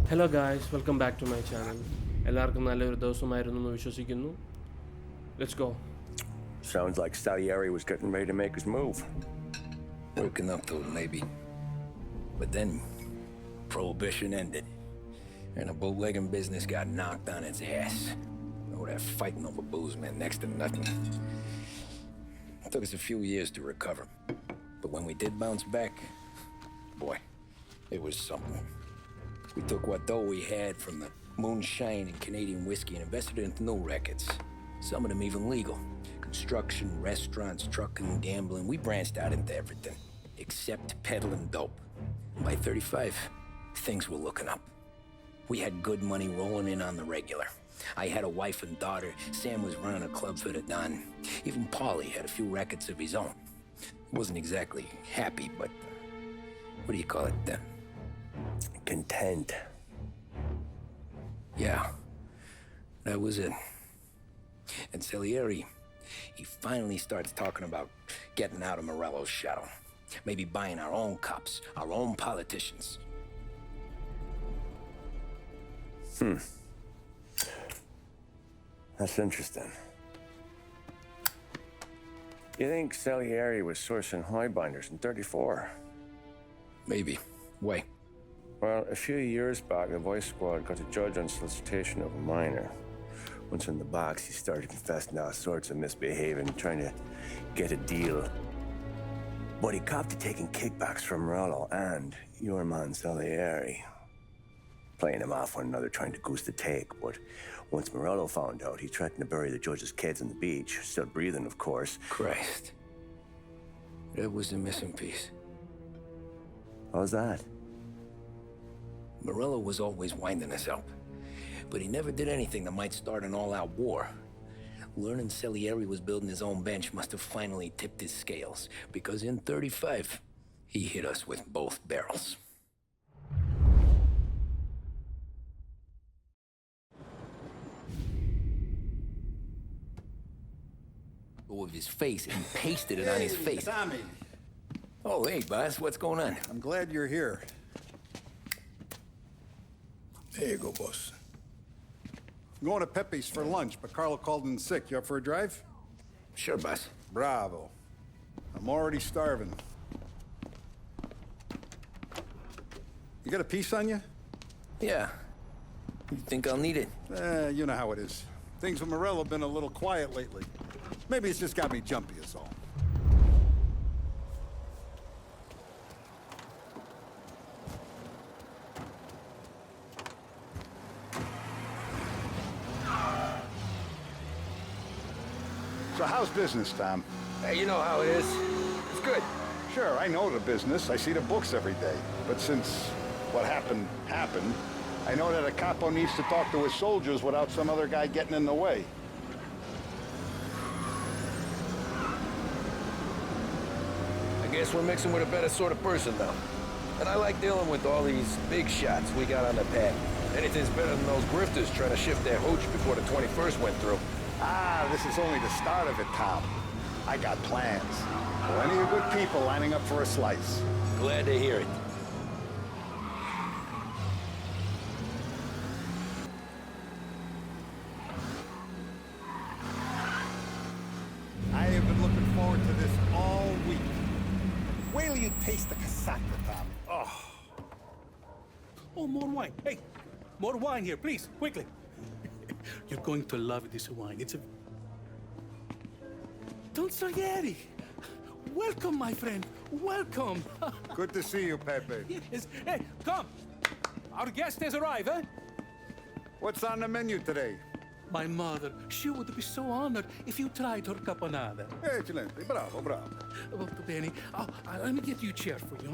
Hello guys welcome back to my channel. എല്ലാവർക്കും നല്ലൊരു ദിവസമായിരുന്നു എന്ന് വിശ്വസിക്കുന്നു. Let's go. Sounds like Salieri was getting ready to make his move. Working up to it, maybe. But then, Prohibition ended, and the bootlegging business got knocked on its ass. Oh, that fighting over booze meant next to nothing. It took us a few years to recover. But when we did bounce back, boy, it was something. We took what dough we had from the moonshine and Canadian whiskey and invested it into new rackets. Some of them even legal. Construction, restaurants, trucking, gambling. We branched out into everything, except peddling dope. By 35, things were looking up. We had good money rolling in on the regular. I had a wife and daughter. Sam was running a club for the Don. Even Paulie had a few rackets of his own. Wasn't exactly happy, but what do you call it then? Content. Yeah, that was it. And Salieri, he finally starts talking about getting out of Morello's shadow. Maybe buying our own cops, our own politicians. That's interesting. You think Salieri was sourcing highbinders in 34? Maybe. Why? Well, a few years back, the Vice Squad got a judge on solicitation of a minor. Once in the box, he started confessing all sorts of misbehaving, trying to get a deal. But he copped to taking kickbacks from Morello and your man Salieri. Playing him off one another, trying to goose the take. But once Morello found out, he threatened to bury the judge's kids on the beach. Still breathing, of course. Christ. That was the missing piece. How's that? Morello was always winding us up, but he never did anything that might start an all-out war. Learning Salieri was building his own bench must have finally tipped his scales, because in 35, he hit us with both barrels. Of his face, and he pasted it on his face. Tommy. Oh, hey, boss, what's going on? I'm glad you're here. There you go, boss. I'm going to Pepe's for lunch, but Carlo called in sick. You up for a drive? Sure, boss. Bravo. I'm already starving. You got a piece on you? Yeah. You think I'll need it? You know how it is. Things with Morello have been a little quiet lately. Maybe it's just got me jumpy, is all. So how's business, Tom? Hey, you know how it is. It's good. Sure, I know the business. I see the books every day. But since what happened, I know that a capo needs to talk to his soldiers without some other guy getting in the way. I guess we're mixing with a better sort of person now. And I like dealing with all these big shots we got on the pad. Anything's better than those grifters trying to shift their hooch before the 21st went through. This is only the start of it, Tom. I got plans. Plenty of good people lining up for a slice. Glad to hear it. I have been looking forward to this all week. Wait till you taste the casaca, Tom. Oh, more wine. Hey, more wine here, please, quickly. You're going to love this wine. It's a... Don Salieri! Welcome, my friend. Welcome. Good to see you, Pepe. Yes. Hey, come. Our guest has arrived, eh? What's on the menu today? My mother, she would be so honored if you tried her caponata. Excellent. Bravo, bravo. Molto bene. Oh, let me get you a chair for you,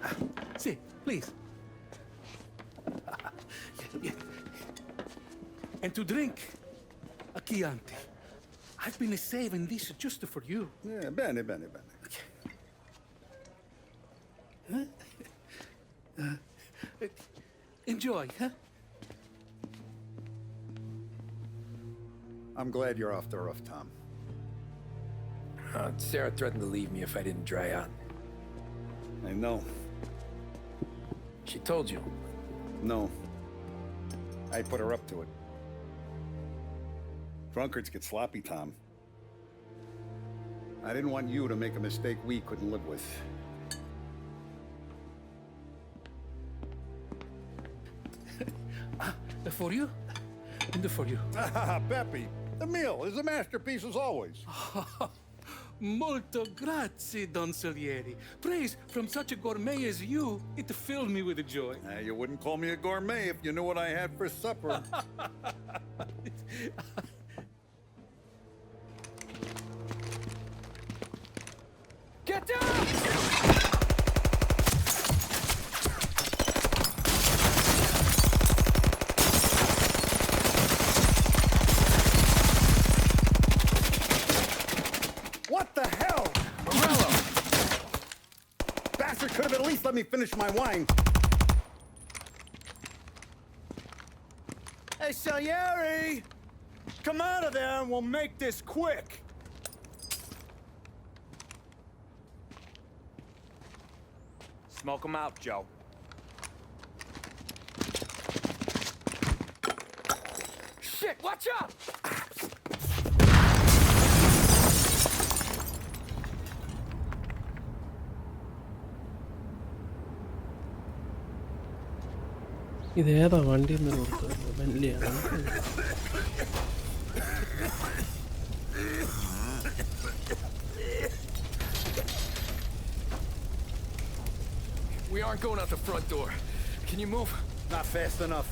huh? See, please. And to drink, a Chianti. I've been saving this just for you. Yeah, bene, bene, bene. Enjoy, huh? I'm glad you're off the roof, Tom. Sarah threatened to leave me if I didn't dry out. I know. She told you. No. I put her up to it. Drunkards get sloppy, Tom. I didn't want you to make a mistake we couldn't live with. For you? And for you. Peppy, the meal is a masterpiece as always. Molto grazie, Don Salieri. Praise from such a gourmet as you, it filled me with joy. You wouldn't call me a gourmet if you knew what I had for supper. Get down! What the hell? Morello! Bastard could have at least let me finish my wine. Hey, Salieri! Come out of there and we'll make this quick. Smoke him out, Joe. Shit, watch out! ഇതേതാ വണ്ടി എന്ന് കൊടുത്തത് ബെന്ലിയാണ്. We aren't going out the front door. Can you move? Not fast enough.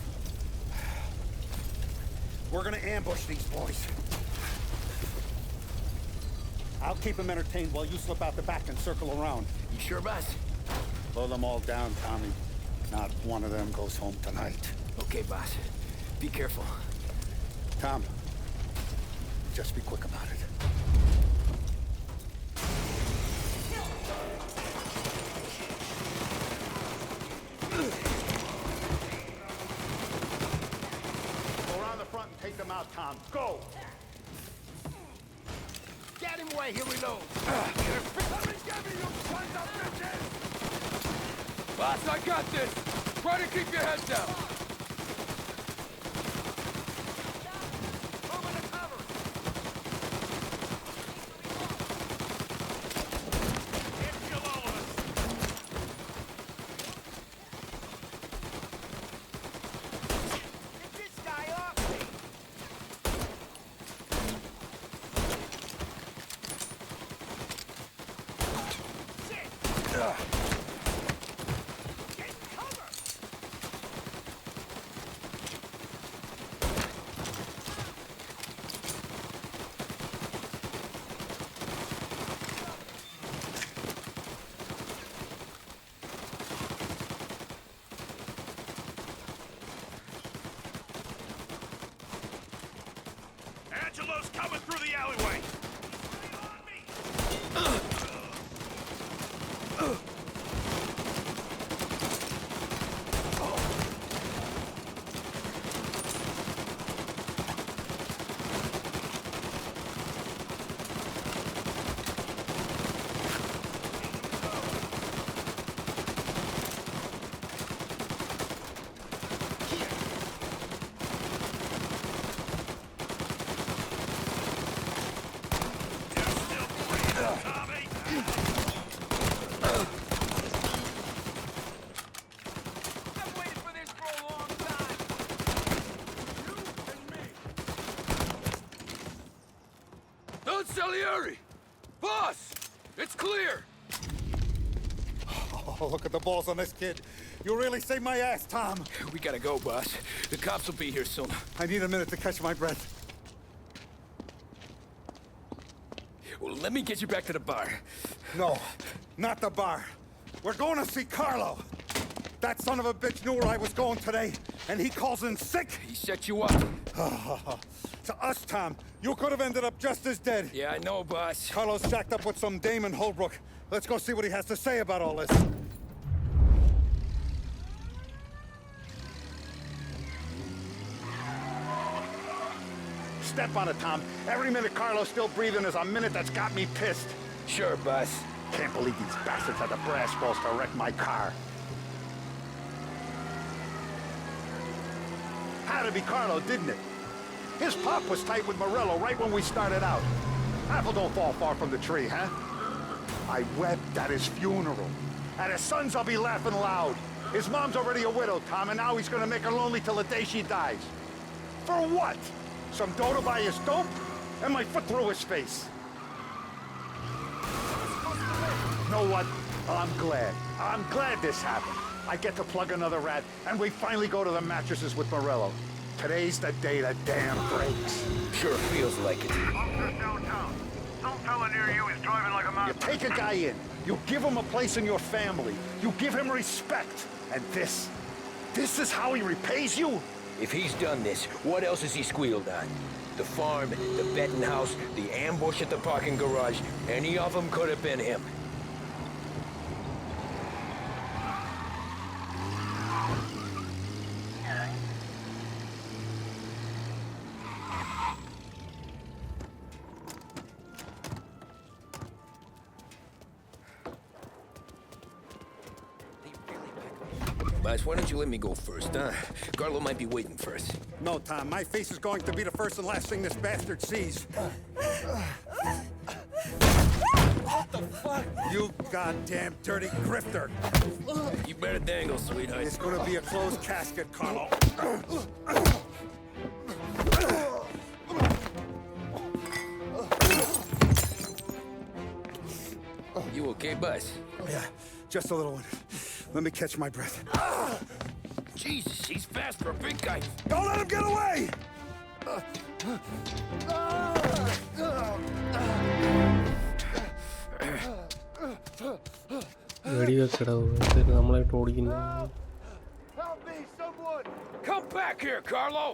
We're gonna ambush these boys. I'll keep them entertained while you slip out the back and circle around. You sure, boss? Blow them all down, Tommy. Not one of them goes home tonight. Okay, boss. Be careful. Tom, just be quick about it. Go around the front and take them out, Tom. Go! Get him away, here we go. Boss, I got this. Try to keep your head down. Angelo's coming through the alleyway! Salieri! Boss! It's clear! Oh, look at the balls on this kid. You really saved my ass, Tom. We gotta go, boss. The cops will be here soon. I need a minute to catch my breath. Well, let me get you back to the bar. No, not the bar. We're going to see Carlo. That son of a bitch knew where I was going today, and he calls in sick. He set you up. To us, Tom, you could have ended up just as dead. Yeah, I know, boss. Carlo's jacked up with some dame in Holbrook. Let's go see what he has to say about all this. Step on it, Tom. Every minute Carlo's still breathing is a minute that's got me pissed. Sure, boss. Can't believe these bastards had the brass balls to wreck my car. Had to be Carlo, didn't it? His pop was tight with Morello right when we started out. Apple don't fall far from the tree, huh? I wept at his funeral. At his son's, I'll be laughing loud. His mom's already a widow, Tom, and now he's gonna make her lonely till the day she dies. For what? Some dough to buy his dope? And my foot through his face. You know what? I'm glad. I'm glad this happened. I get to plug another rat, and we finally go to the mattresses with Morello. Today's the day the dam breaks. Sure feels like it. Officer downtown. Some fella near you is driving like a You mountain. take a guy in, you give him a place in your family, you give him respect, and this is how he repays you? If he's done this, what else has he squealed on? The farm, the betting house, the ambush at the parking garage. Any of them could have been him. Boss, why don't you let me go first, huh? Carlo might be waiting for us. No, Tom, my face is going to be the first and last thing this bastard sees. What the fuck? You goddamn dirty grifter. You better dangle, sweetheart. It's gonna be a closed casket, Carlo. You okay, boss? Yeah, just a little one. Let me catch my breath. Jesus, he's fast for a big guy. Don't let him get away! വെടിവെക്കട നമ്മളായിട്ട് ഓടിക്കുന്ന Help me, someone! Come back here, Carlo!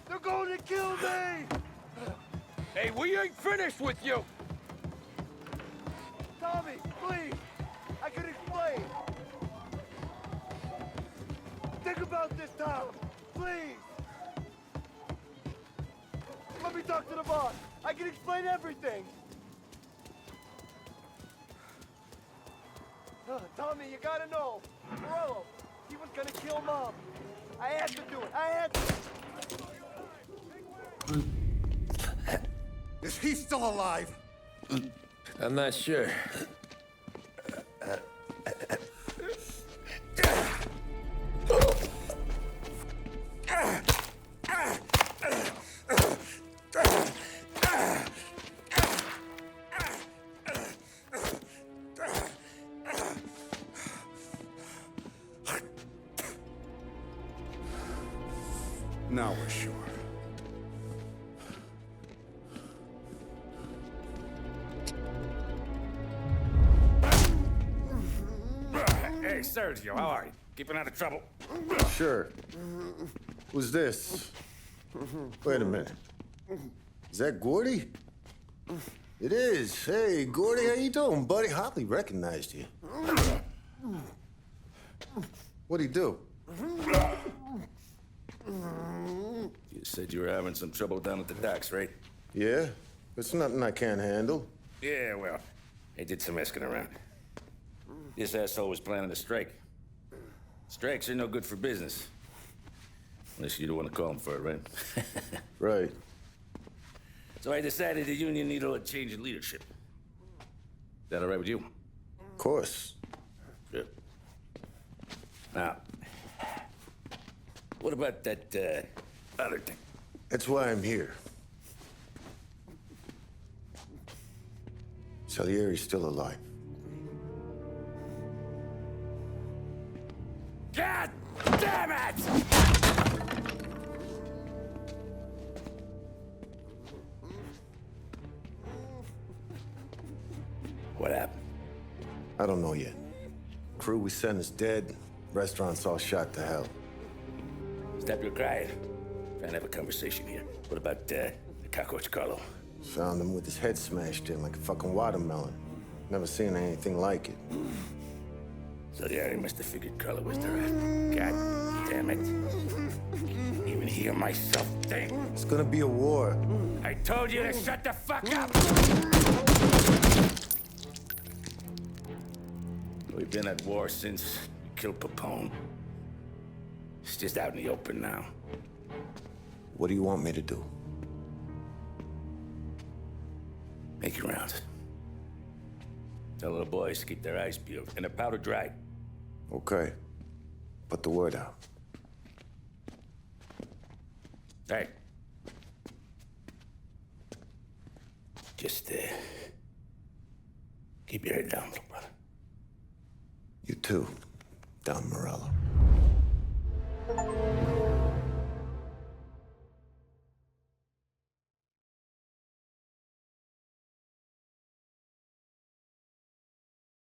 They're going to kill me! Hey, we ain't finished with you! Tommy, please! I can explain! Think about this, Tom! Please! Let me talk to the boss! I can explain everything! Tommy, you gotta know! Morello, he was gonna kill Mom! I had to do it! I had to! Is he still alive? I'm not sure. Now we're sure. Hey, Sergio, how are you? Keeping out of trouble? Sure. Who's this? Wait a minute. Is that Gordy? It is. Hey, Gordy, how you doing, buddy? Hardly recognized you. What'd he do? You said you were having some trouble down at the docks, right? Yeah? It's nothing I can't handle. Yeah, well, they did some asking around. This asshole was planning a strike. Strikes are no good for business. Unless you don't want to call him for it, right? Right. So I decided the union needed a change in leadership. Is that all right with you? Of course. Good. Now, what about that, other thing? That's why I'm here. Salieri's still alive. God damn it! What happened? I don't know yet. Crew we sent is dead. Restaurant's all shot to hell. Stop your crying. Trying to have a conversation here. What about, the cockroach Carlo? Found him with his head smashed in like a fucking watermelon. Never seen anything like it. So the area must have figured Carlo was the rat. God damn it. Can't even hear myself think. It's gonna be a war. I told you to shut the fuck up! We've been at war since we killed Papone. It's just out in the open now. What do you want me to do? Make your rounds. Tell the boys to keep their eyes peeled and their powder dry. Okay. Put the word out. Hey. Just, keep your head down, little brother. You too, Don Morello.